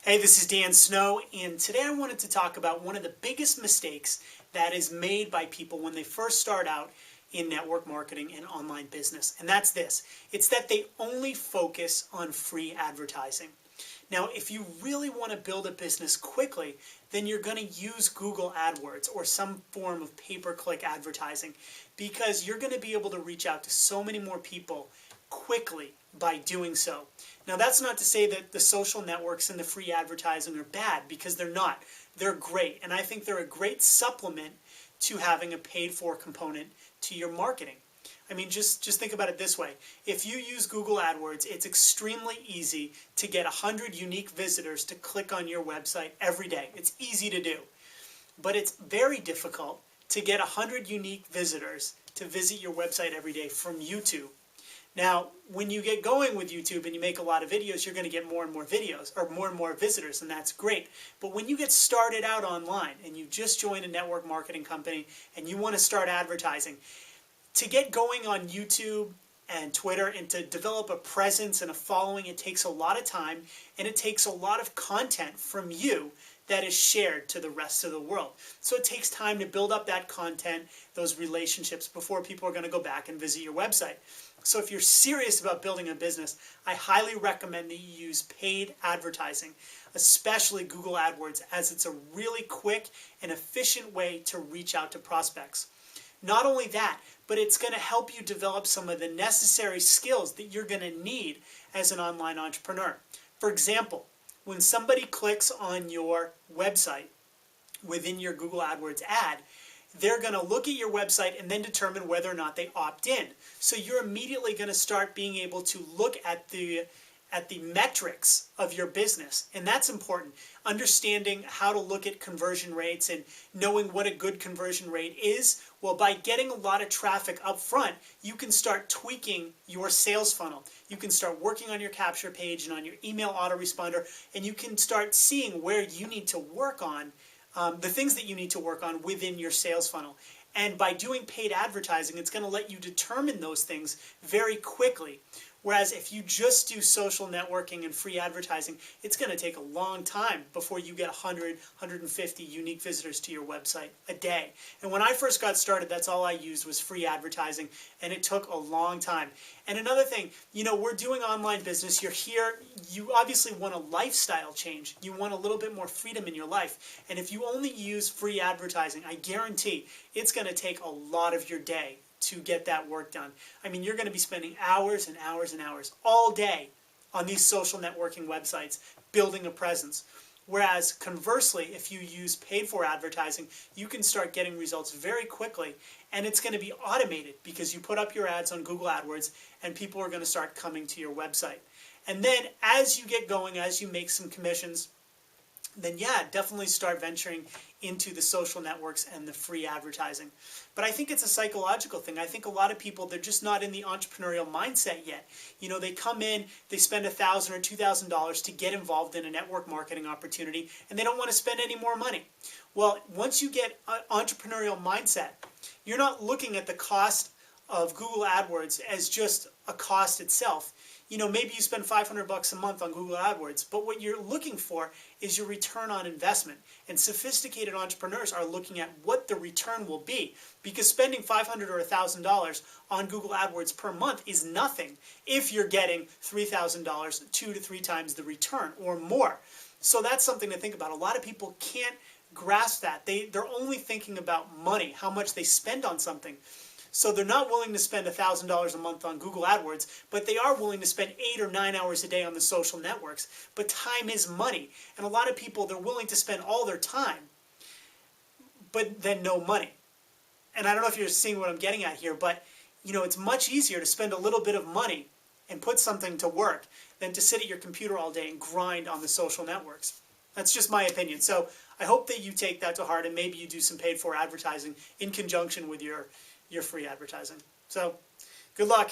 Hey, this is Dan Snow, and today I wanted to talk about one of the biggest mistakes that is made by people when they first start out in network marketing and online business, and that's this. It's that they only focus on free advertising. Now, if you really want to build a business quickly, then you're going to use Google AdWords or some form of pay-per-click advertising because you're going to be able to reach out to so many more people quickly by doing so. Now, that's not to say that the social networks and the free advertising are bad, because they're not. They're great, and I think they're a great supplement to having a paid-for component to your marketing. I mean, just think about it this way. If you use Google AdWords, it's extremely easy to get 100 unique visitors to click on your website every day. It's easy to do. But it's very difficult to get 100 unique visitors to visit your website every day from YouTube. Now, when you get going with YouTube and you make a lot of videos, you're going to get more and more videos, or more and more visitors, and that's great. But when you get started out online and you just joined a network marketing company and you want to start advertising, to get going on YouTube and Twitter and to develop a presence and a following, it takes a lot of time, and it takes a lot of content from you that is shared to the rest of the world. So it takes time to build up that content, those relationships, before people are going to go back and visit your website. So if you're serious about building a business, I highly recommend that you use paid advertising, especially Google AdWords, as it's a really quick and efficient way to reach out to prospects. Not only that, but it's going to help you develop some of the necessary skills that you're going to need as an online entrepreneur. For example, when somebody clicks on your website within your Google AdWords ad, they're going to look at your website and then determine whether or not they opt in. So you're immediately going to start being able to look at the metrics of your business, and that's important. Understanding how to look at conversion rates and knowing what a good conversion rate is. Well, by getting a lot of traffic up front, you can start tweaking your sales funnel. You can start working on your capture page and on your email autoresponder, and you can start seeing where you need to work on the things that you need to work on within your sales funnel. And by doing paid advertising, it's going to let you determine those things very quickly. Whereas if you just do social networking and free advertising, it's going to take a long time before you get 100, 150 unique visitors to your website a day. And when I first got started, that's all I used was free advertising, and it took a long time. And another thing, we're doing online business. You're here. You obviously want a lifestyle change. You want a little bit more freedom in your life. And if you only use free advertising, I guarantee it's going to take a lot of your day to get that work done. I mean, you're going to be spending hours and hours and hours all day on these social networking websites building a presence. Whereas conversely, if you use paid for advertising, you can start getting results very quickly, and it's going to be automated because you put up your ads on Google AdWords and people are going to start coming to your website. And then as you get going, as you make some commissions, then yeah, definitely start venturing into the social networks and the free advertising. But I think it's a psychological thing. I think a lot of people, they're just not in the entrepreneurial mindset yet. They come in, they spend $1,000 or $2,000 to get involved in a network marketing opportunity, and they don't want to spend any more money. Well, once you get an entrepreneurial mindset, you're not looking at the cost of Google AdWords as just a cost itself. Maybe you spend $500 a month on Google AdWords, but what you're looking for is your return on investment. And sophisticated entrepreneurs are looking at what the return will be, because spending $500 or $1,000 on Google AdWords per month is nothing if you're getting $3,000, 2 to 3 times the return or more. So that's something to think about. A lot of people can't grasp that. They're only thinking about money, how much they spend on something. So they're not willing to spend $1,000 a month on Google AdWords, but they are willing to spend 8 or 9 hours a day on the social networks. But time is money. And a lot of people, they're willing to spend all their time, but then no money. And I don't know if you're seeing what I'm getting at here, but it's much easier to spend a little bit of money and put something to work than to sit at your computer all day and grind on the social networks. That's just my opinion. So I hope that you take that to heart, and maybe you do some paid for advertising in conjunction with your free advertising. So good luck.